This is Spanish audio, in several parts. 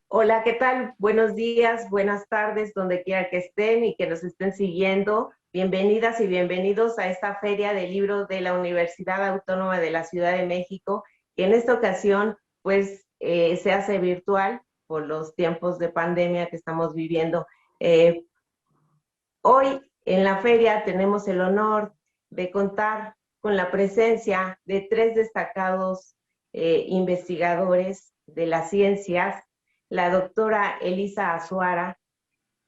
Hola, ¿qué tal? Buenos días, buenas tardes, donde quiera que estén y que nos estén siguiendo. Bienvenidas y bienvenidos a esta Feria de Libros de la Universidad Autónoma de la Ciudad de México, que en esta ocasión, se hace virtual por los tiempos de pandemia que estamos viviendo. Eh, Hoy en la feria tenemos el honor de contar con la presencia de tres destacados investigadores de las ciencias, la doctora Elisa Azuara,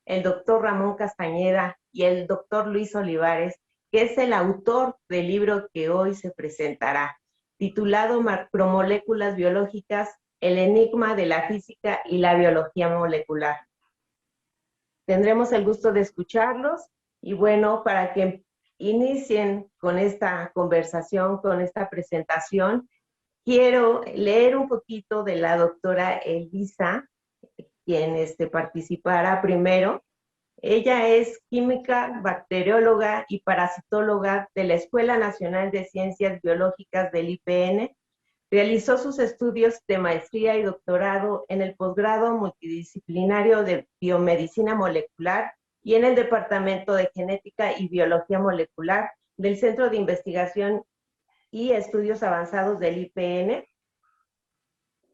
el doctor Ramón Castañeda y el doctor Luis Olivares, que es el autor del libro que hoy se presentará, titulado Macromoléculas Biológicas, el enigma de la física y la biología molecular. Tendremos el gusto de escucharlos y bueno, para que inicien con esta conversación, con esta presentación, quiero leer un poquito de la doctora Elisa, quien participará primero. Ella es química, bacterióloga y parasitóloga de la Escuela Nacional de Ciencias Biológicas del IPN. Realizó sus estudios de maestría y doctorado en el posgrado multidisciplinario de biomedicina molecular y en el Departamento de Genética y Biología Molecular del Centro de Investigación y Estudios Avanzados del IPN.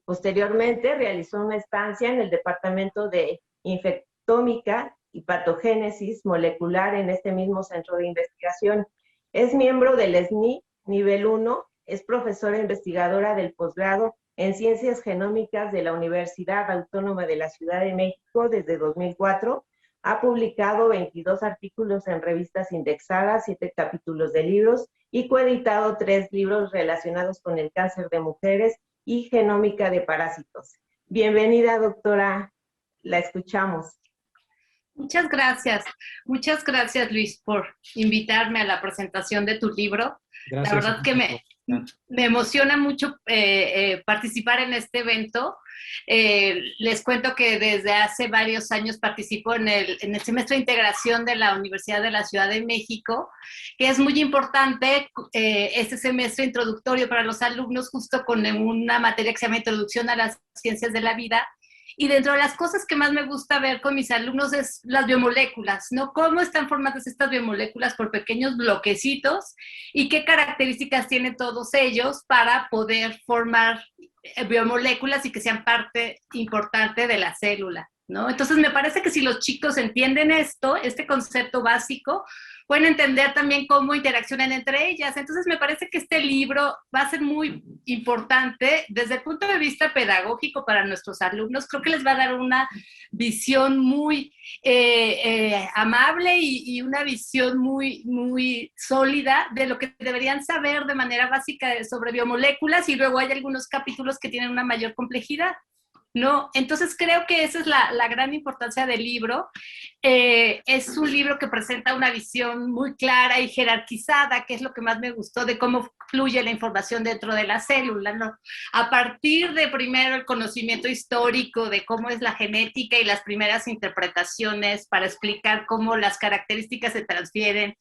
Posteriormente realizó una estancia en el Departamento de Infectómica y Patogénesis Molecular en este mismo centro de investigación. Es miembro del SNI nivel 1, es profesora investigadora del posgrado en Ciencias Genómicas de la Universidad Autónoma de la Ciudad de México desde 2004. Ha publicado 22 artículos en revistas indexadas, 7 capítulos de libros y coeditado 3 libros relacionados con el cáncer de mujeres y genómica de parásitos. Bienvenida, doctora, la escuchamos. Muchas gracias Luis por invitarme a la presentación de tu libro. La Gracias. verdad que me emociona mucho participar en este evento. Les cuento que desde hace varios años participo en el semestre de integración de la Universidad de la Ciudad de México, que es muy importante este semestre introductorio para los alumnos, justo con una materia que se llama Introducción a las Ciencias de la Vida. Y dentro de las cosas que más me gusta ver con mis alumnos es las biomoléculas, ¿no? Cómo están formadas estas biomoléculas por pequeños bloquecitos y qué características tienen todos ellos para poder formar biomoléculas y que sean parte importante de la célula, ¿no? Entonces me parece que si los chicos entienden esto, este concepto básico, pueden entender también cómo interaccionan entre ellas. Entonces me parece que este libro va a ser muy importante desde el punto de vista pedagógico para nuestros alumnos. Creo que les va a dar una visión muy amable y una visión muy sólida de lo que deberían saber de manera básica sobre biomoléculas, y luego hay algunos capítulos que tienen una mayor complejidad, ¿no? Entonces creo que esa es la gran importancia del libro. Es un libro que presenta una visión muy clara y jerarquizada, que es lo que más me gustó de cómo fluye la información dentro de la célula, ¿no? A partir de primero el conocimiento histórico de cómo es la genética y las primeras interpretaciones para explicar cómo las características se transfieren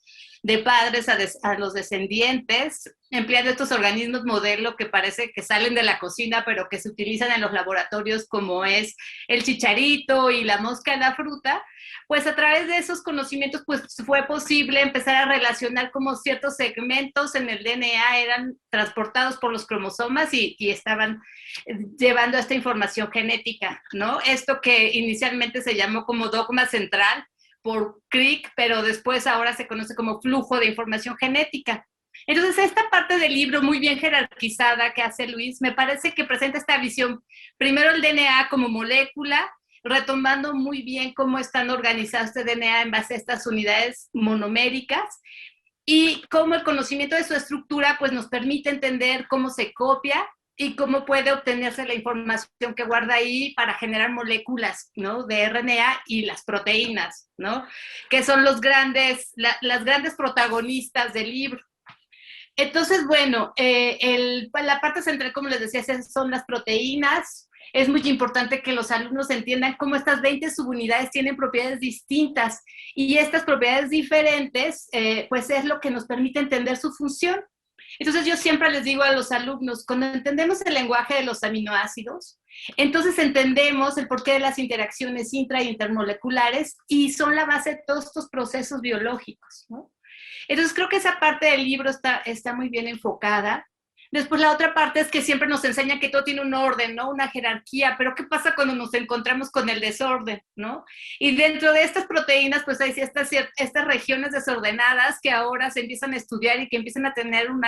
de padres a los descendientes, empleando estos organismos modelo que parece que salen de la cocina, pero que se utilizan en los laboratorios, como es el chicharito y la mosca de la fruta. Pues a través de esos conocimientos pues fue posible empezar a relacionar cómo ciertos segmentos en el DNA eran transportados por los cromosomas y estaban llevando esta información genética, ¿no? Esto que inicialmente se llamó como dogma central por Crick, pero después ahora se conoce como flujo de información genética. Entonces, esta parte del libro muy bien jerarquizada que hace Luis, me parece que presenta esta visión, primero el DNA como molécula, retomando muy bien cómo están organizados este DNA en base a estas unidades monoméricas, y cómo el conocimiento de su estructura pues nos permite entender cómo se copia y cómo puede obtenerse la información que guarda ahí para generar moléculas, ¿no? De RNA y las proteínas, ¿no? Que son las grandes protagonistas del libro. Entonces, bueno, la parte central, como les decía, son las proteínas. Es muy importante que los alumnos entiendan cómo estas 20 subunidades tienen propiedades distintas, y estas propiedades diferentes, pues es lo que nos permite entender su función. Entonces yo siempre les digo a los alumnos, cuando entendemos el lenguaje de los aminoácidos, entonces entendemos el porqué de las interacciones intra y intermoleculares y son la base de todos estos procesos biológicos, ¿no? Entonces creo que esa parte del libro está muy bien enfocada. Después la otra parte es que siempre nos enseña que todo tiene un orden, ¿no? Una jerarquía, pero ¿qué pasa cuando nos encontramos con el desorden, ¿no? Y dentro de estas proteínas, pues hay estas regiones desordenadas que ahora se empiezan a estudiar y que empiezan a tener un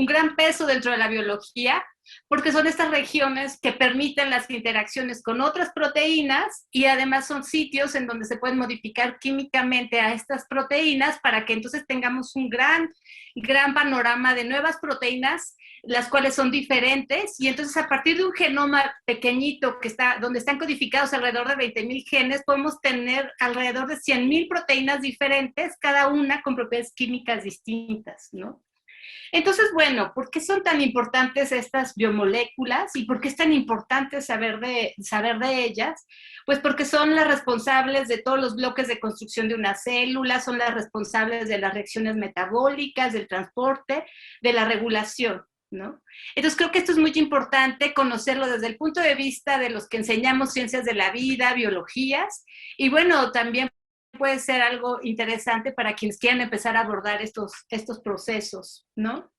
gran peso dentro de la biología, porque son estas regiones que permiten las interacciones con otras proteínas y además son sitios en donde se pueden modificar químicamente a estas proteínas para que entonces tengamos un gran panorama de nuevas proteínas, las cuales son diferentes, y entonces a partir de un genoma pequeñito donde están codificados alrededor de 20,000 genes, podemos tener alrededor de 100,000 proteínas diferentes, cada una con propiedades químicas distintas, ¿no? Entonces, bueno, ¿por qué son tan importantes estas biomoléculas y por qué es tan importante saber de ellas? Pues porque son las responsables de todos los bloques de construcción de una célula, son las responsables de las reacciones metabólicas, del transporte, de la regulación, ¿no? Entonces creo que esto es muy importante conocerlo desde el punto de vista de los que enseñamos ciencias de la vida, biologías, y bueno, también puede ser algo interesante para quienes quieran empezar a abordar estos procesos, ¿no?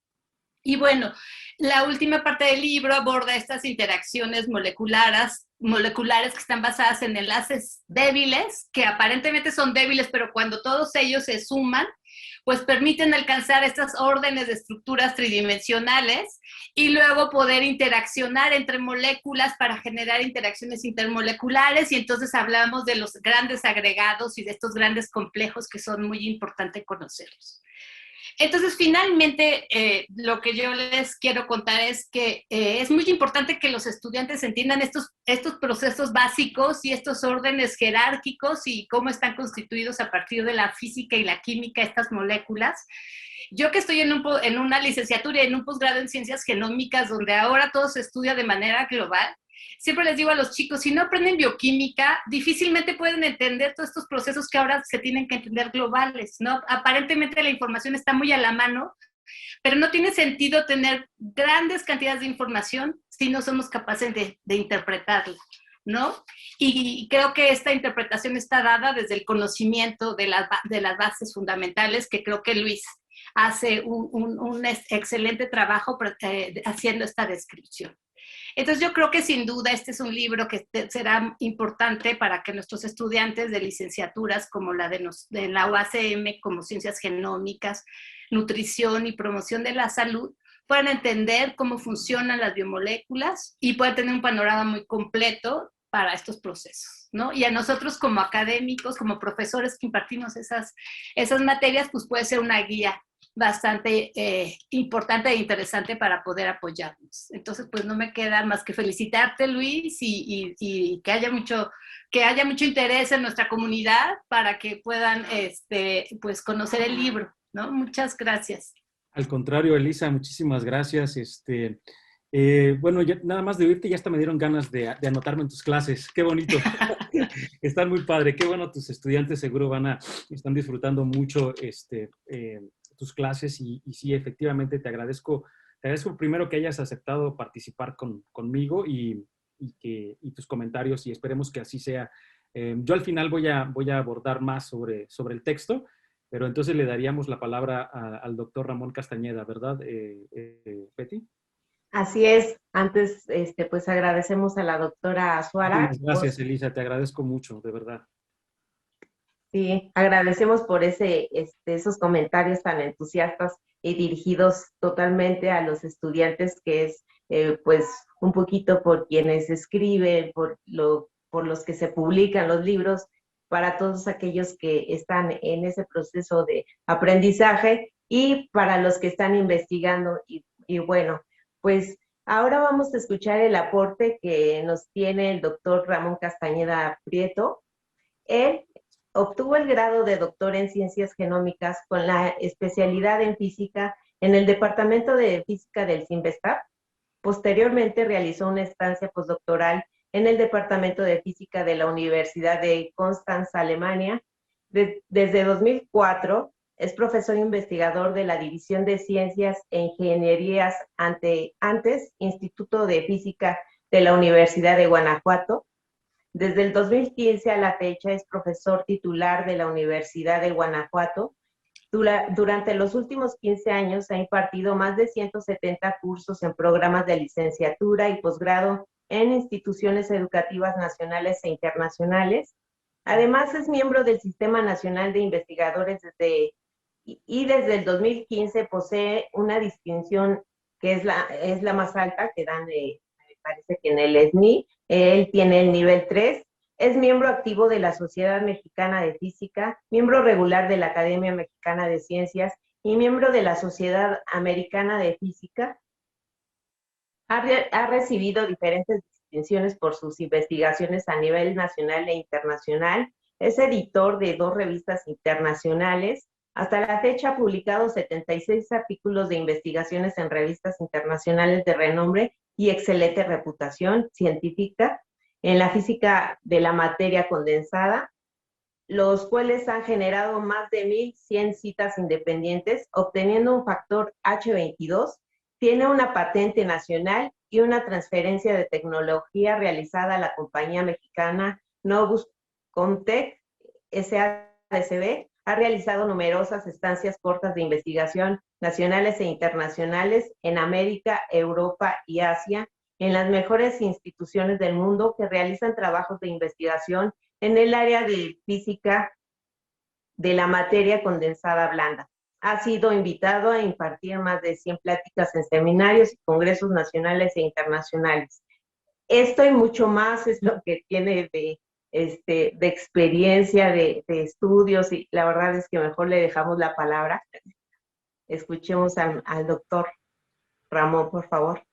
Y bueno, la última parte del libro aborda estas interacciones moleculares que están basadas en enlaces débiles, que aparentemente son débiles, pero cuando todos ellos se suman, pues permiten alcanzar estas órdenes de estructuras tridimensionales y luego poder interaccionar entre moléculas para generar interacciones intermoleculares, y entonces hablamos de los grandes agregados y de estos grandes complejos que son muy importantes conocerlos. Entonces, finalmente, lo que yo les quiero contar es que es muy importante que los estudiantes entiendan estos procesos básicos y estos órdenes jerárquicos y cómo están constituidos a partir de la física y la química estas moléculas. Yo que estoy en una licenciatura y en un posgrado en ciencias genómicas, donde ahora todo se estudia de manera global, siempre les digo a los chicos, si no aprenden bioquímica, difícilmente pueden entender todos estos procesos que ahora se tienen que entender globales, ¿no? Aparentemente la información está muy a la mano, pero no tiene sentido tener grandes cantidades de información si no somos capaces de interpretarla, ¿no? Y creo que esta interpretación está dada desde el conocimiento de las bases fundamentales, que creo que Luis hace un excelente trabajo haciendo esta descripción. Entonces yo creo que sin duda este es un libro que será importante para que nuestros estudiantes de licenciaturas como la de la UACM, como Ciencias Genómicas, Nutrición y Promoción de la Salud, puedan entender cómo funcionan las biomoléculas y puedan tener un panorama muy completo para estos procesos, ¿no? Y a nosotros como académicos, como profesores que impartimos esas materias, pues puede ser una guía bastante importante e interesante para poder apoyarnos. Entonces, pues no me queda más que felicitarte, Luis, y que haya mucho interés en nuestra comunidad para que puedan pues conocer el libro, ¿no? Muchas gracias. Al contrario, Elisa, muchísimas gracias. Bueno, ya, nada más de oírte ya hasta me dieron ganas de anotarme en tus clases. Qué bonito. Están muy padre. Qué bueno, tus estudiantes seguro están disfrutando mucho tus clases y sí, efectivamente te agradezco primero que hayas aceptado participar conmigo y tus comentarios, y esperemos que así sea. Yo al final voy a abordar más sobre el texto, pero entonces le daríamos la palabra al doctor Ramón Castañeda, ¿verdad, Betty? Así es. Antes, pues agradecemos a la doctora Azuara. Gracias, Elisa, te agradezco mucho, de verdad. Sí, agradecemos por esos comentarios tan entusiastas y dirigidos totalmente a los estudiantes, que es pues un poquito por quienes escriben, por los que se publican los libros, para todos aquellos que están en ese proceso de aprendizaje y para los que están investigando. Y bueno, pues ahora vamos a escuchar el aporte que nos tiene el doctor Ramón Castañeda Prieto. Él obtuvo el grado de doctor en Ciencias Genómicas con la especialidad en Física en el Departamento de Física del CINVESTAP. Posteriormente realizó una estancia postdoctoral en el Departamento de Física de la Universidad de Constanza, Alemania. Desde 2004 Es profesor investigador de la División de Ciencias e Ingenierías antes Instituto de Física de la Universidad de Guanajuato. Desde el 2015 a la fecha es profesor titular de la Universidad de Guanajuato. Durante los últimos 15 años ha impartido más de 170 cursos en programas de licenciatura y posgrado en instituciones educativas nacionales e internacionales. Además, es miembro del Sistema Nacional de Investigadores desde el 2015 posee una distinción que es la más alta que dan, me parece que en el SNI. Él tiene el nivel 3. Es miembro activo de la Sociedad Mexicana de Física, miembro regular de la Academia Mexicana de Ciencias y miembro de la Sociedad Americana de Física. Ha recibido diferentes distinciones por sus investigaciones a nivel nacional e internacional. Es editor de 2 revistas internacionales. Hasta la fecha ha publicado 76 artículos de investigaciones en revistas internacionales de renombre y excelente reputación científica en la física de la materia condensada, los cuales han generado más de 1,100 citas independientes, obteniendo un factor H22. Tiene una patente nacional y una transferencia de tecnología realizada a la compañía mexicana Novus Comtech SADCB. Ha realizado numerosas estancias cortas de investigación nacionales e internacionales en América, Europa y Asia, en las mejores instituciones del mundo que realizan trabajos de investigación en el área de física de la materia condensada blanda. Ha sido invitado a impartir más de 100 pláticas en seminarios y congresos nacionales e internacionales. Esto y mucho más es lo que tiene de experiencia, de estudios, y la verdad es que mejor le dejamos la palabra. Escuchemos al doctor Ramón, por favor.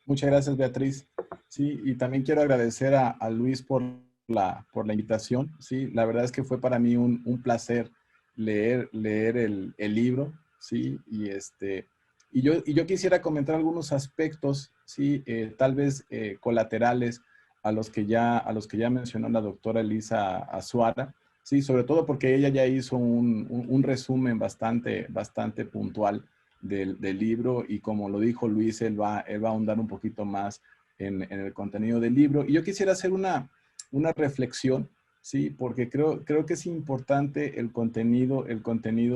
Muchas gracias, Beatriz. Sí, y también quiero agradecer a Luis por la invitación. Sí, la verdad es que fue para mí un placer leer el libro. Sí, y yo quisiera comentar algunos aspectos, sí, tal vez colaterales a los que ya mencionó la doctora Elisa Azuara. Sí, sobre todo porque ella ya hizo un resumen bastante puntual del libro, y como lo dijo Luis, él va a ahondar un poquito más en el contenido del libro. Y yo quisiera hacer una reflexión, ¿sí? Porque creo que es importante el contenido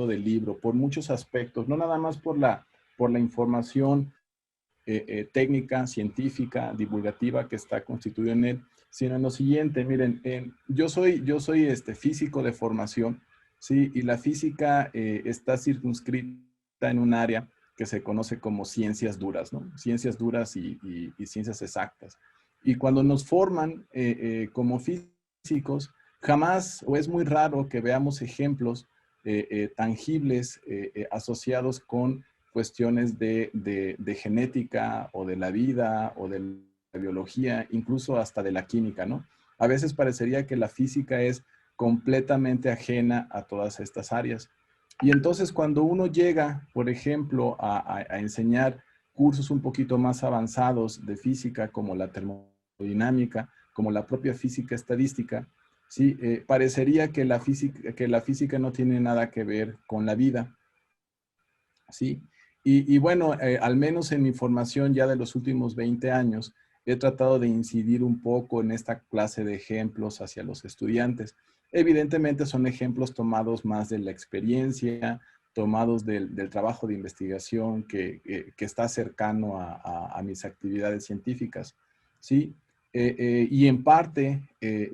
del libro por muchos aspectos, no nada más por la información técnica, científica, divulgativa que está constituida en él, sino en lo siguiente. Miren, yo soy físico de formación, ¿sí? Y la física está circunscrita en un área que se conoce como ciencias duras, ¿no? Ciencias duras y ciencias exactas. Y cuando nos forman como físicos, jamás, o es muy raro que veamos ejemplos tangibles asociados con cuestiones de genética o de la vida o de la biología, incluso hasta de la química, ¿no? A veces parecería que la física es completamente ajena a todas estas áreas. Y entonces cuando uno llega, por ejemplo, a enseñar cursos un poquito más avanzados de física, como la termodinámica, como la propia física estadística, ¿sí? Parecería que la física no tiene nada que ver con la vida, ¿sí? Y bueno, al menos en mi formación ya de los últimos 20 años, he tratado de incidir un poco en esta clase de ejemplos hacia los estudiantes. Evidentemente son ejemplos tomados más de la experiencia, tomados del trabajo de investigación que está cercano a mis actividades científicas, ¿sí? Y en parte,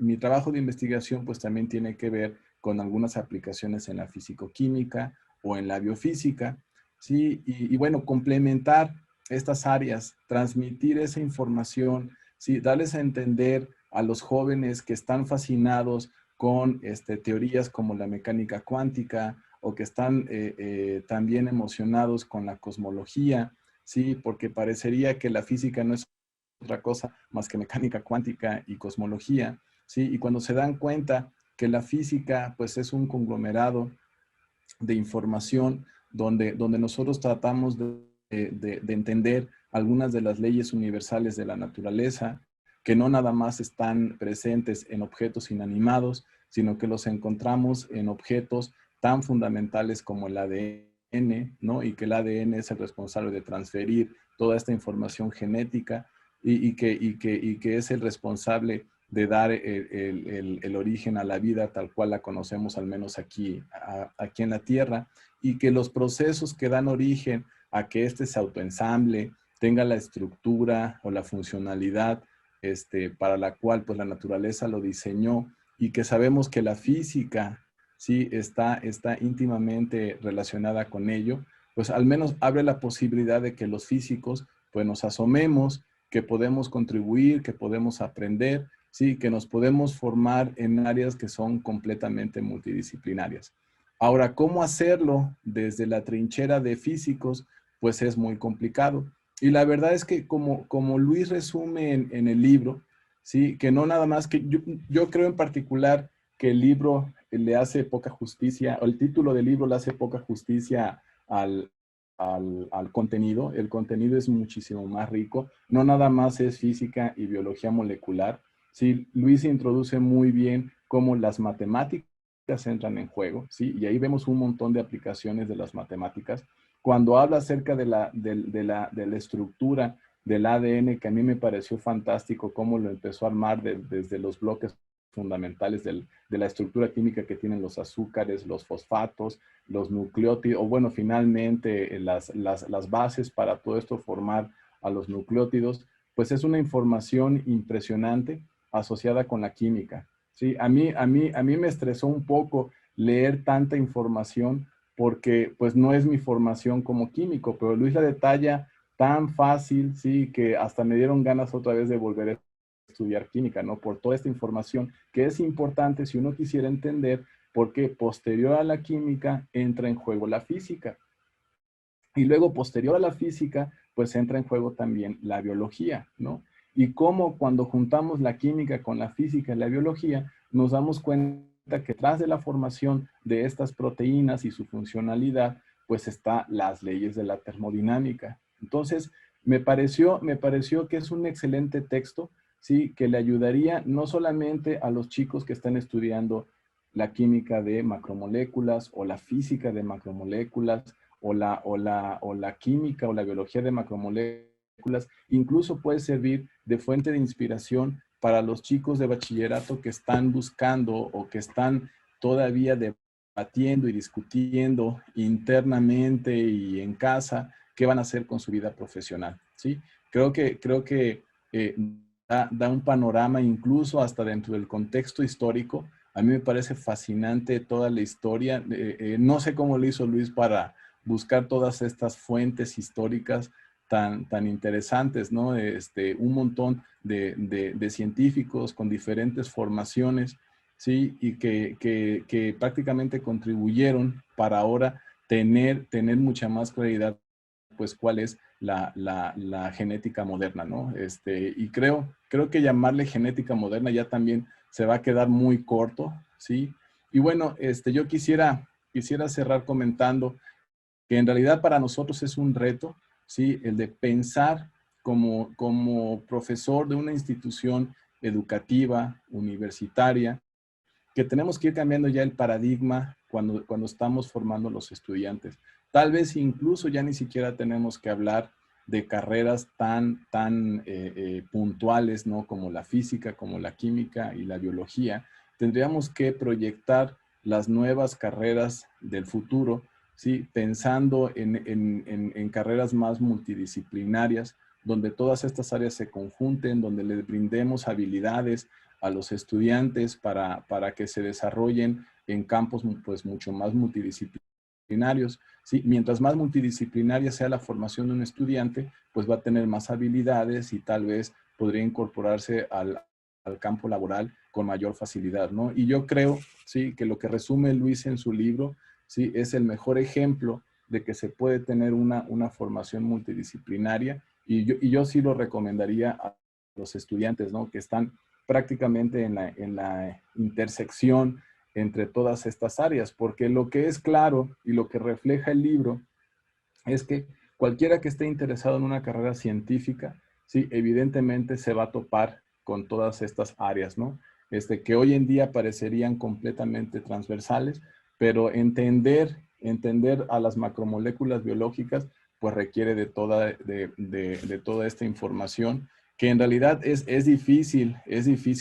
mi trabajo de investigación pues también tiene que ver con algunas aplicaciones en la físico-química o en la biofísica, ¿sí? Y bueno, complementar estas áreas, transmitir esa información, ¿sí? Darles a entender a los jóvenes que están fascinados con teorías como la mecánica cuántica, o que están también emocionados con la cosmología, ¿sí? Porque parecería que la física no es otra cosa más que mecánica cuántica y cosmología, ¿sí? Y cuando se dan cuenta que la física pues es un conglomerado de información donde nosotros tratamos de entender algunas de las leyes universales de la naturaleza, que no nada más están presentes en objetos inanimados, sino que los encontramos en objetos tan fundamentales como el ADN, ¿no? Y que el ADN es el responsable de transferir toda esta información genética y que es el responsable de dar el origen a la vida tal cual la conocemos, al menos aquí en la Tierra, y que los procesos que dan origen a que este se autoensamble, tenga la estructura o la funcionalidad para la cual pues, la naturaleza lo diseñó, y que sabemos que la física sí está íntimamente relacionada con ello, pues al menos abre la posibilidad de que los físicos pues nos asomemos, que podemos contribuir, que podemos aprender, sí, que nos podemos formar en áreas que son completamente multidisciplinarias. Ahora, ¿cómo hacerlo desde la trinchera de físicos? Pues es muy complicado. Y la verdad es que como Luis resume en el libro, sí, que no nada más que yo creo en particular que el libro le hace poca justicia, o el título del libro le hace poca justicia al contenido. El contenido es muchísimo más rico. No nada más es física y biología molecular. Sí, Luis introduce muy bien cómo las matemáticas entran en juego, ¿sí? Y ahí vemos un montón de aplicaciones de las matemáticas. Cuando habla acerca de la estructura del ADN, que a mí me pareció fantástico cómo lo empezó a armar desde los bloques fundamentales de la estructura química que tienen los azúcares, los fosfatos, los nucleótidos, o bueno, finalmente las bases para todo esto formar a los nucleótidos, pues es una información impresionante asociada con la química. Sí, a mí me estresó un poco leer tanta información porque pues no es mi formación como químico, pero Luis la detalla tan fácil, sí, que hasta me dieron ganas otra vez de volver a estudiar química, ¿no? Por toda esta información que es importante si uno quisiera entender por qué posterior a la química entra en juego la física. Y luego posterior a la física, pues entra en juego también la biología, ¿no? Y cómo cuando juntamos la química con la física y la biología, nos damos cuenta que tras de la formación de estas proteínas y su funcionalidad, pues está las leyes de la termodinámica. Entonces, me pareció que es un excelente texto, ¿sí? Que le ayudaría no solamente a los chicos que están estudiando la química de macromoléculas o la física de macromoléculas, o la química o la biología de macromoléculas, incluso puede servir de fuente de inspiración para los chicos de bachillerato que están buscando o que están todavía debatiendo y discutiendo internamente y en casa qué van a hacer con su vida profesional, ¿sí? Creo que da un panorama incluso hasta dentro del contexto histórico. A mí me parece fascinante toda la historia. No sé cómo lo hizo Luis para buscar todas estas fuentes históricas tan interesantes, ¿no? Un montón de científicos con diferentes formaciones, ¿sí? Y que prácticamente contribuyeron para ahora tener mucha más claridad, pues, cuál es la genética moderna, ¿no? Y creo que llamarle genética moderna ya también se va a quedar muy corto, ¿sí? Y bueno, yo quisiera cerrar comentando que en realidad para nosotros es un reto, ¿sí? El de pensar como profesor de una institución educativa, universitaria, que tenemos que ir cambiando ya el paradigma cuando estamos formando los estudiantes. Tal vez incluso ya ni siquiera tenemos que hablar de carreras tan puntuales, ¿no? Como la física, como la química y la biología. Tendríamos que proyectar las nuevas carreras del futuro, ¿sí? Pensando en carreras más multidisciplinarias, donde todas estas áreas se conjunten, donde les brindemos habilidades a los estudiantes para que se desarrollen en campos pues mucho más multidisciplinarios. ¿Sí? Mientras más multidisciplinaria sea la formación de un estudiante, pues va a tener más habilidades y tal vez podría incorporarse al campo laboral con mayor facilidad, ¿no? Y yo creo, sí, que lo que resume Luis en su libro, sí, es el mejor ejemplo de que se puede tener una formación multidisciplinaria, y yo sí lo recomendaría a los estudiantes, ¿no? Que están prácticamente en la intersección entre todas estas áreas, porque lo que es claro y lo que refleja el libro es que cualquiera que esté interesado en una carrera científica, sí, evidentemente se va a topar con todas estas áreas, ¿no? Que hoy en día parecerían completamente transversales, pero entender a las macromoléculas biológicas, pues requiere de toda esta información, que en realidad es difícil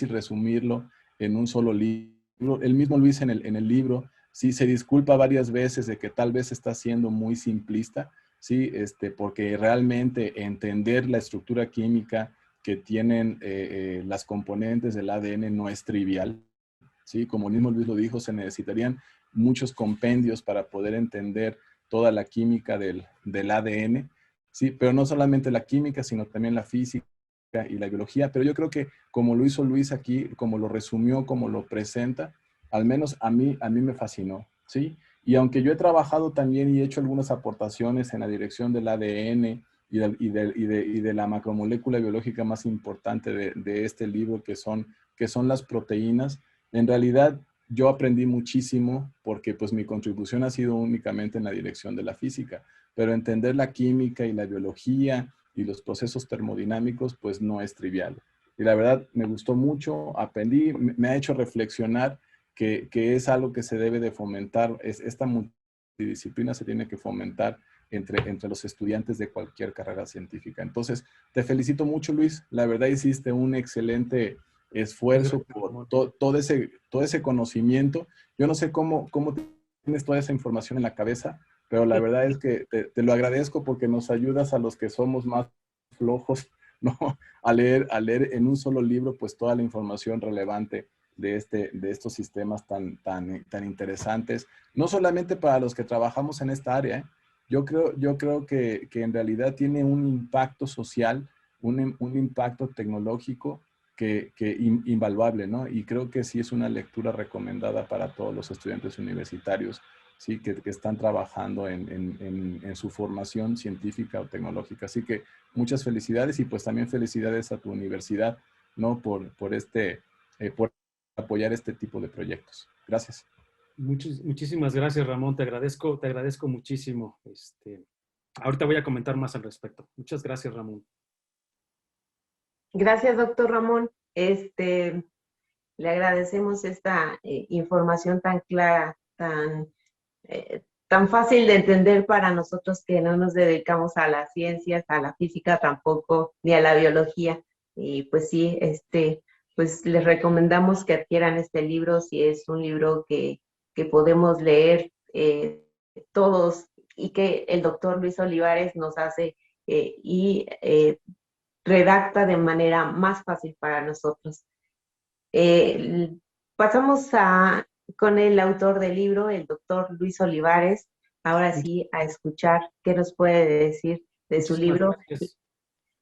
resumirlo en un solo libro. El mismo Luis en el libro, sí, se disculpa varias veces de que tal vez está siendo muy simplista, sí, porque realmente entender la estructura química que tienen las componentes del ADN no es trivial, sí, como el mismo Luis lo dijo, se necesitarían muchos compendios para poder entender toda la química del ADN, sí, pero no solamente la química, sino también la física y la biología, pero yo creo que como lo hizo Luis aquí, como lo resumió, como lo presenta, al menos a mí me fascinó, ¿sí? Y aunque yo he trabajado también y he hecho algunas aportaciones en la dirección del ADN y de la macromolécula biológica más importante de este libro, que son las proteínas, en realidad yo aprendí muchísimo porque pues mi contribución ha sido únicamente en la dirección de la física, pero entender la química y la biología y los procesos termodinámicos pues no es trivial. Y la verdad me gustó mucho, aprendí, me ha hecho reflexionar que es algo que se debe de fomentar, esta multidisciplina se tiene que fomentar entre los estudiantes de cualquier carrera científica. Entonces, te felicito mucho, Luis. La verdad hiciste un excelente esfuerzo por todo ese conocimiento. Yo no sé cómo tienes toda esa información en la cabeza, pero la verdad es que te lo agradezco porque nos ayudas a los que somos más flojos, ¿no? A leer en un solo libro pues toda la información relevante de estos sistemas tan interesantes, no solamente para los que trabajamos en esta área, ¿eh? Yo creo que en realidad tiene un impacto social, un impacto tecnológico invaluable, ¿no? Y creo que sí es una lectura recomendada para todos los estudiantes universitarios, sí, que están trabajando en su formación científica o tecnológica. Así que muchas felicidades y pues también felicidades a tu universidad, ¿no? Por apoyar este tipo de proyectos. Gracias. Muchísimas gracias, Ramón. Te agradezco muchísimo. Ahorita voy a comentar más al respecto. Muchas gracias, Ramón. Gracias, doctor Ramón. Le agradecemos esta información tan clara, tan fácil de entender para nosotros que no nos dedicamos a las ciencias, a la física tampoco, ni a la biología. Y pues sí, pues les recomendamos que adquieran este libro si es un libro que podemos leer todos y que el doctor Luis Olivares nos hace y redacta de manera más fácil para nosotros. Pasamos con el autor del libro, el doctor Luis Olivares, ahora sí a escuchar qué nos puede decir de su libro.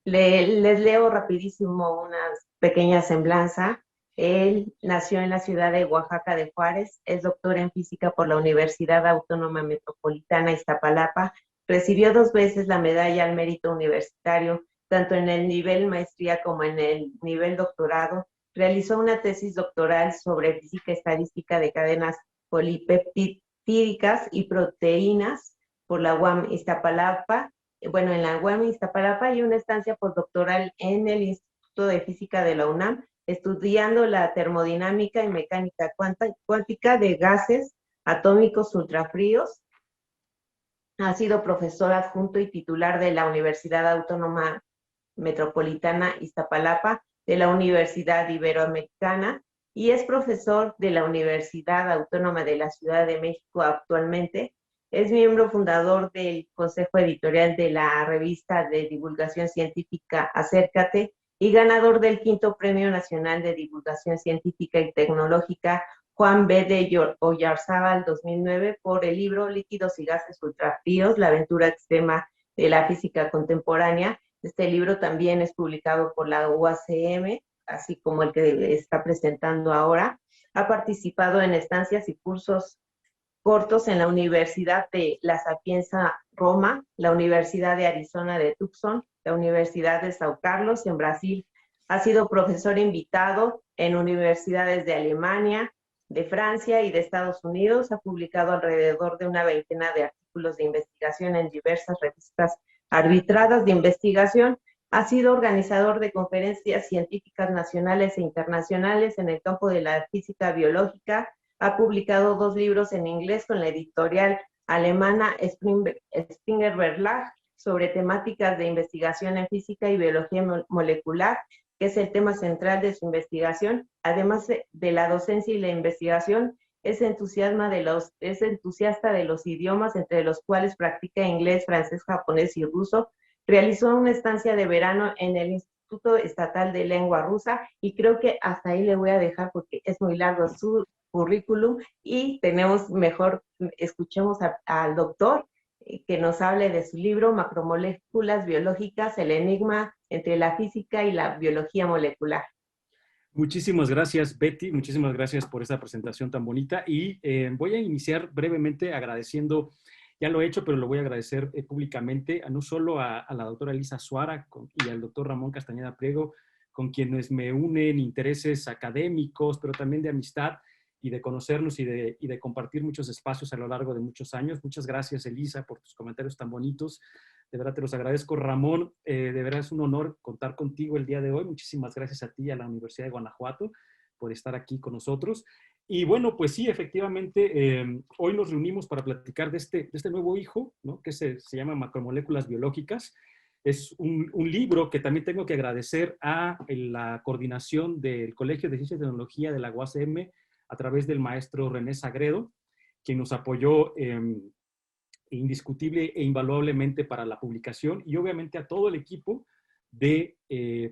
Les leo rapidísimo una pequeña semblanza. Él nació en la ciudad de Oaxaca de Juárez, es doctor en física por la Universidad Autónoma Metropolitana Iztapalapa, recibió 2 veces la medalla al mérito universitario, tanto en el nivel maestría como en el nivel doctorado. Realizó una tesis doctoral sobre física estadística de cadenas polipeptídicas y proteínas por la UAM Iztapalapa. Bueno, en la UAM Iztapalapa y una estancia postdoctoral en el Instituto de Física de la UNAM, estudiando la termodinámica y mecánica cuántica de gases atómicos ultrafríos. Ha sido profesor adjunto y titular de la Universidad Autónoma Metropolitana Iztapalapa, de la Universidad Iberoamericana y es profesor de la Universidad Autónoma de la Ciudad de México actualmente. Es miembro fundador del Consejo Editorial de la revista de divulgación científica Acércate y ganador del 5º Premio Nacional de Divulgación Científica y Tecnológica Juan B. de Oyarzábal 2009 por el libro Líquidos y Gases Ultrafríos, la aventura extrema de la física contemporánea. Este libro también es publicado por la UACM, así como el que está presentando ahora. Ha participado en estancias y cursos cortos en la Universidad de La Sapienza Roma, la Universidad de Arizona de Tucson, la Universidad de São Carlos en Brasil. Ha sido profesor invitado en universidades de Alemania, de Francia y de Estados Unidos. Ha publicado alrededor de una veintena de artículos de investigación en diversas revistas arbitradas de investigación. Ha sido organizador de conferencias científicas nacionales e internacionales en el campo de la física biológica, Ha publicado 2 libros en inglés con la editorial alemana Springer Verlag sobre temáticas de investigación en física y biología molecular, que es el tema central de su investigación. Además de la docencia y la investigación, es entusiasta de los idiomas, entre los cuales practica inglés, francés, japonés y ruso. Realizó una estancia de verano en el Instituto Estatal de Lengua Rusa, y creo que hasta ahí le voy a dejar porque es muy largo su currículum, y escuchemos al doctor que nos hable de su libro Macromoléculas Biológicas, el enigma entre la física y la biología molecular. Muchísimas gracias, Betty. Muchísimas gracias por esta presentación tan bonita. Y voy a iniciar brevemente agradeciendo, ya lo he hecho, pero lo voy a agradecer públicamente, no solo a la doctora Elisa Suara y al doctor Ramón Castañeda Priego, con quienes me unen intereses académicos, pero también de amistad y de conocernos y de compartir muchos espacios a lo largo de muchos años. Muchas gracias, Elisa, por tus comentarios tan bonitos. De verdad te los agradezco, Ramón. De verdad es un honor contar contigo el día de hoy. Muchísimas gracias a ti y a la Universidad de Guanajuato por estar aquí con nosotros. Y bueno, pues sí, efectivamente, hoy nos reunimos para platicar de este nuevo hijo, ¿no? Que se llama Macromoléculas Biológicas. Es un libro que también tengo que agradecer a la coordinación del Colegio de Ciencia y Tecnología de la UASM a través del maestro René Sagredo, quien nos apoyó indiscutible e invaluablemente para la publicación, y obviamente a todo el equipo de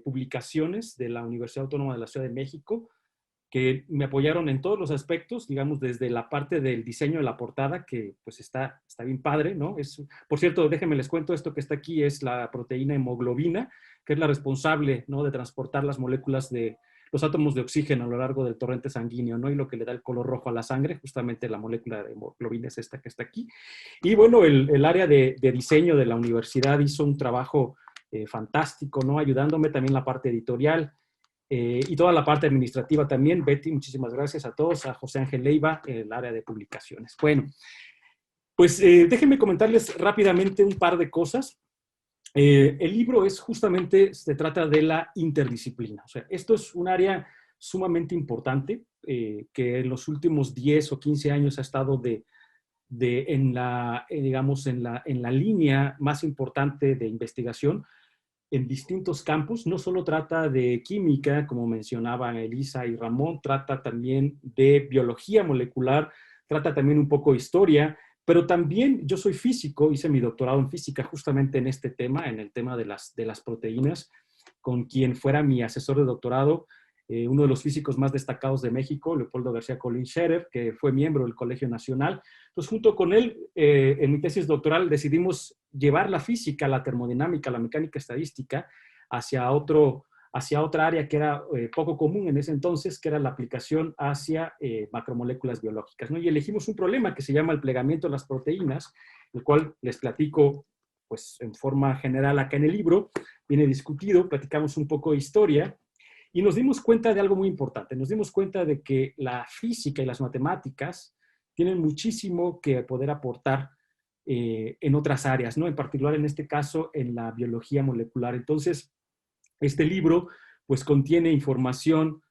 publicaciones de la Universidad Autónoma de la Ciudad de México, que me apoyaron en todos los aspectos, digamos, desde la parte del diseño de la portada, que pues está bien padre, ¿no? Por cierto, déjenme les cuento, esto que está aquí es la proteína hemoglobina, que es la responsable, ¿no?, de transportar las moléculas de los átomos de oxígeno a lo largo del torrente sanguíneo, ¿no? Y lo que le da el color rojo a la sangre, justamente la molécula de hemoglobina es esta que está aquí. Y bueno, el área de diseño de la universidad hizo un trabajo fantástico, ¿no? Ayudándome también la parte editorial y toda la parte administrativa también. Betty, muchísimas gracias a todos, a José Ángel Leiva, el área de publicaciones. Bueno, pues déjenme comentarles rápidamente un par de cosas. El libro se trata de la interdisciplina. O sea, esto es un área sumamente importante que en los últimos 10 o 15 años ha estado digamos, en la línea más importante de investigación en distintos campos. No solo trata de química, como mencionaban Elisa y Ramón, trata también de biología molecular, trata también un poco de historia, pero también yo soy físico, hice mi doctorado en física justamente en este tema, en el tema de las proteínas, con quien fuera mi asesor de doctorado, uno de los físicos más destacados de México, Leopoldo García Colín Scherer, que fue miembro del Colegio Nacional. Entonces, junto con él, en mi tesis doctoral, decidimos llevar la física, la termodinámica, la mecánica estadística, hacia otra área que era poco común en ese entonces, que era la aplicación hacia macromoléculas biológicas, ¿no? Y elegimos un problema que se llama el plegamiento de las proteínas, el cual les platico pues, en forma general acá en el libro. Viene discutido, platicamos un poco de historia, y nos dimos cuenta de algo muy importante. Nos dimos cuenta de que la física y las matemáticas tienen muchísimo que poder aportar en otras áreas, ¿no? En particular, en este caso, en la biología molecular. Entonces, este libro, pues, contiene información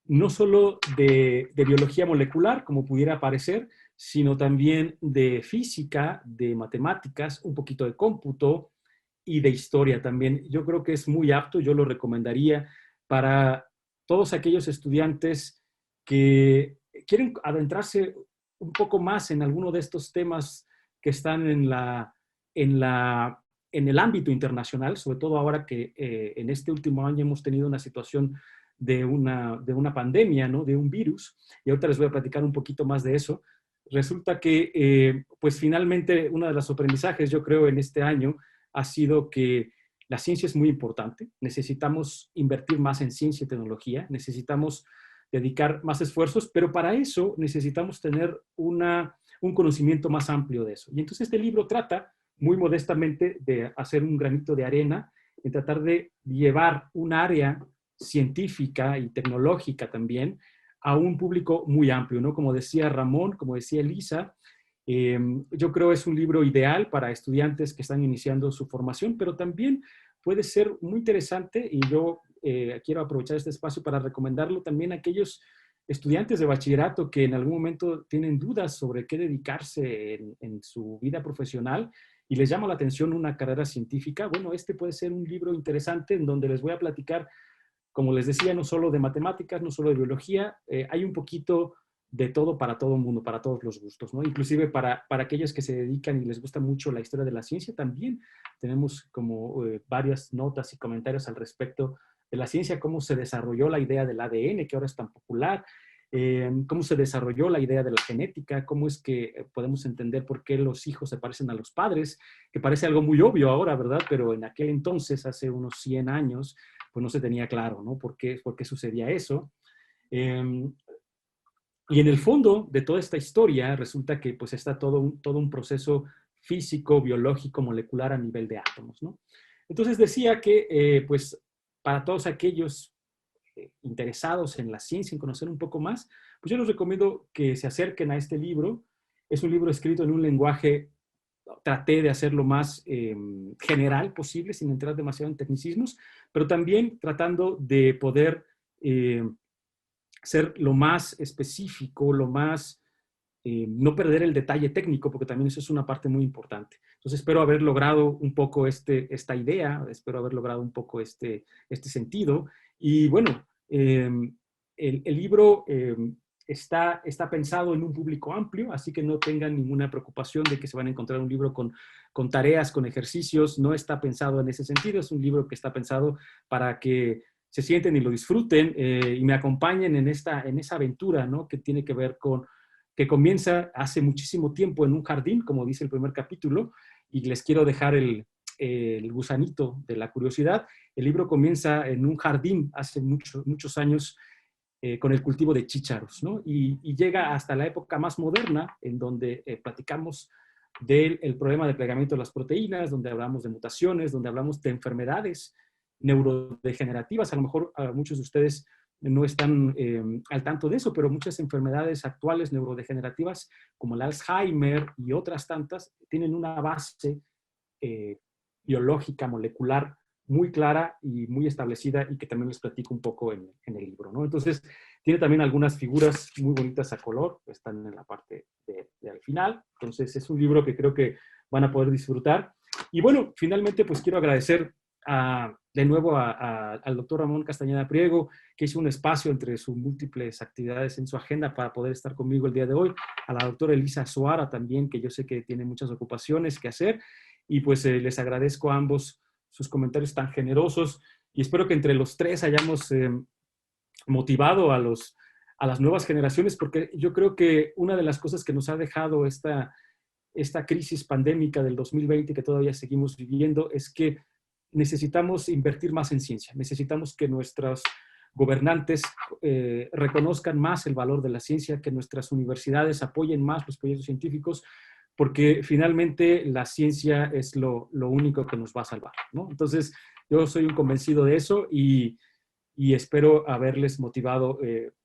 no solo de biología molecular, como pudiera parecer, sino también de física, de matemáticas, un poquito de cómputo y de historia también. Yo creo que es muy apto, yo lo recomendaría para todos aquellos estudiantes que quieren adentrarse un poco más en alguno de estos temas que están en el ámbito internacional, sobre todo ahora que en este último año hemos tenido una situación de una pandemia, ¿no? De un virus, y ahorita les voy a platicar un poquito más de eso. Resulta que, pues finalmente, uno de los aprendizajes, yo creo, en este año ha sido que la ciencia es muy importante. Necesitamos invertir más en ciencia y tecnología, necesitamos dedicar más esfuerzos, pero para eso necesitamos tener un conocimiento más amplio de eso. Y entonces este libro trata, muy modestamente, de hacer un granito de arena, en tratar de llevar un área científica y tecnológica también a un público muy amplio, ¿no? Como decía Ramón, como decía Elisa, yo creo es un libro ideal para estudiantes que están iniciando su formación, pero también puede ser muy interesante, y yo quiero aprovechar este espacio para recomendarlo también a aquellos estudiantes de bachillerato que en algún momento tienen dudas sobre qué dedicarse en su vida profesional y les llama la atención una carrera científica, bueno, este puede ser un libro interesante en donde les voy a platicar, como les decía, no solo de matemáticas, no solo de biología, hay un poquito de todo para todo el mundo, para todos los gustos, ¿no? Inclusive para aquellos que se dedican y les gusta mucho la historia de la ciencia, también tenemos como varias notas y comentarios al respecto de la ciencia, cómo se desarrolló la idea del ADN, que ahora es tan popular, cómo se desarrolló la idea de la genética, cómo es que podemos entender por qué los hijos se parecen a los padres, que parece algo muy obvio ahora, ¿verdad? Pero en aquel entonces, hace unos 100 años, pues no se tenía claro, ¿no? ¿Por qué sucedía eso? Y en el fondo de toda esta historia resulta que pues está todo un proceso físico, biológico, molecular a nivel de átomos, ¿no? Entonces decía que pues para todos aquellos interesados en la ciencia, en conocer un poco más, pues yo les recomiendo que se acerquen a este libro. Es un libro escrito en un lenguaje, traté de hacerlo más general posible, sin entrar demasiado en tecnicismos, pero también tratando de poder ser lo más específico, lo más, no perder el detalle técnico, porque también eso es una parte muy importante. Entonces espero haber logrado un poco esta idea, espero haber logrado un poco este sentido. Y bueno, el libro está pensado en un público amplio, así que no tengan ninguna preocupación de que se van a encontrar un libro con tareas, con ejercicios. No está pensado en ese sentido, es un libro que está pensado para que se sienten y lo disfruten y me acompañen en esa aventura, ¿no? Que tiene que ver que comienza hace muchísimo tiempo en un jardín, como dice el primer capítulo, y les quiero dejar el gusanito de la curiosidad. El libro comienza en un jardín hace muchos años con el cultivo de chícharos, ¿no? Y llega hasta la época más moderna, en donde platicamos del problema de plegamiento de las proteínas, donde hablamos de mutaciones, donde hablamos de enfermedades neurodegenerativas. A lo mejor muchos de ustedes no están al tanto de eso, pero muchas enfermedades actuales neurodegenerativas, como el Alzheimer y otras tantas, tienen una base biológica, molecular, muy clara y muy establecida, y que también les platico un poco en el libro, ¿no? Entonces, tiene también algunas figuras muy bonitas a color, están en la parte de al final. Entonces, es un libro que creo que van a poder disfrutar. Y bueno, finalmente, pues quiero agradecer de nuevo al doctor Ramón Castañeda Priego, que hizo un espacio entre sus múltiples actividades en su agenda para poder estar conmigo el día de hoy, a la doctora Elisa Suara también, que yo sé que tiene muchas ocupaciones que hacer, y pues les agradezco a ambos sus comentarios tan generosos, y espero que entre los tres hayamos motivado a las nuevas generaciones, porque yo creo que una de las cosas que nos ha dejado esta crisis pandémica del 2020 que todavía seguimos viviendo es que necesitamos invertir más en ciencia, necesitamos que nuestros gobernantes reconozcan más el valor de la ciencia, que nuestras universidades apoyen más los proyectos científicos, porque finalmente la ciencia es lo único que nos va a salvar, ¿no? Entonces, yo soy un convencido de eso y espero haberles motivado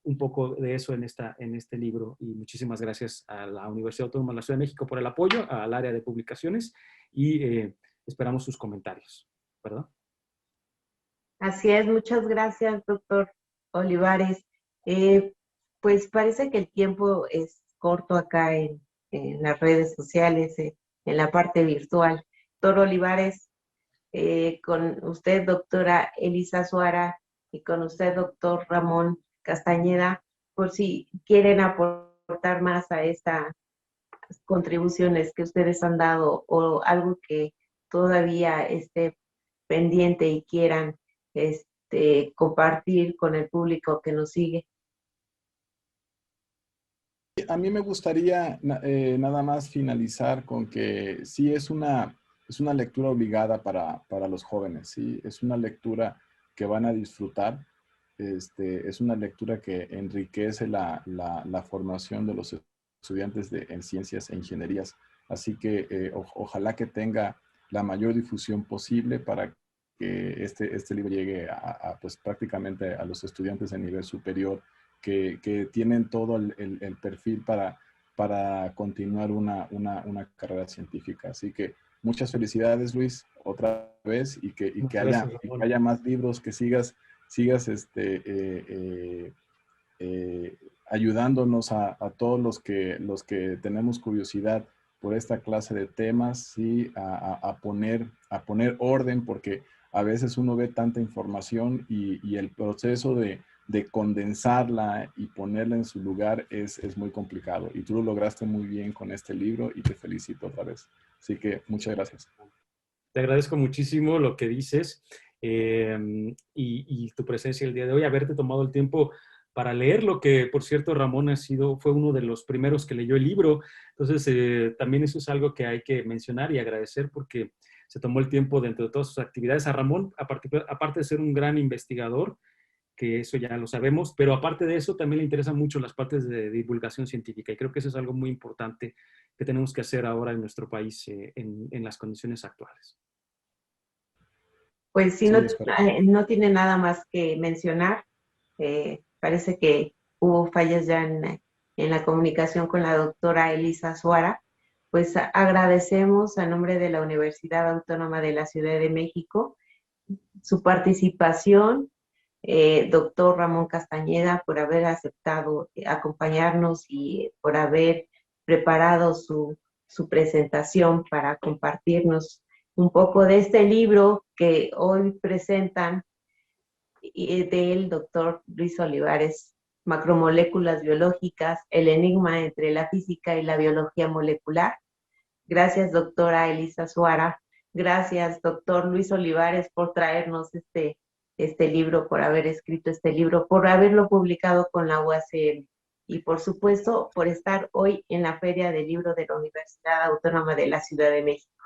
un poco de eso en este libro. Y muchísimas gracias a la Universidad Autónoma de la Ciudad de México por el apoyo, al área de publicaciones, y esperamos sus comentarios, ¿verdad? Así es, muchas gracias, doctor Olivares. Pues parece que el tiempo es corto acá en las redes sociales, en la parte virtual. Doctor Olivares, con usted, doctora Elisa Suara, y con usted, doctor Ramón Castañeda, por si quieren aportar más a estas contribuciones que ustedes han dado o algo que todavía esté pendiente y quieran compartir con el público que nos sigue. A mí me gustaría nada más finalizar con que sí es una lectura obligada para los jóvenes, ¿sí? Es una lectura que van a disfrutar, es una lectura que enriquece la formación de los estudiantes en ciencias e ingenierías. Así que ojalá que tenga la mayor difusión posible para que este libro llegue pues prácticamente a los estudiantes de nivel superior que tienen todo el perfil para continuar una carrera científica. Así que muchas felicidades, Luis, otra vez, y que haya más libros, que sigas ayudándonos a todos los que tenemos curiosidad por esta clase de temas, ¿sí? A poner orden, porque a veces uno ve tanta información y el proceso de condensarla y ponerla en su lugar es muy complicado. Y tú lo lograste muy bien con este libro y te felicito otra vez. Así que muchas gracias. Te agradezco muchísimo lo que dices y tu presencia el día de hoy, haberte tomado el tiempo para leerlo, que por cierto Ramón fue uno de los primeros que leyó el libro. Entonces también eso es algo que hay que mencionar y agradecer porque se tomó el tiempo dentro de todas sus actividades. A Ramón, aparte de ser un gran investigador, que eso ya lo sabemos, pero aparte de eso también le interesan mucho las partes de divulgación científica y creo que eso es algo muy importante que tenemos que hacer ahora en nuestro país en las condiciones actuales. Pues si Sí, no, espero. no tiene nada más que mencionar, parece que hubo fallas ya en la comunicación con la doctora Elisa Suara, pues agradecemos a nombre de la Universidad Autónoma de la Ciudad de México su participación, doctor Ramón Castañeda, por haber aceptado acompañarnos y por haber preparado su presentación para compartirnos un poco de este libro que hoy presentan del doctor Luis Olivares, Macromoléculas Biológicas, el enigma entre la física y la biología molecular. Gracias, doctora Elisa Suara. Gracias, doctor Luis Olivares, por traernos este libro, por haber escrito este libro, por haberlo publicado con la UACM y, por supuesto, por estar hoy en la Feria del Libro de la Universidad Autónoma de la Ciudad de México.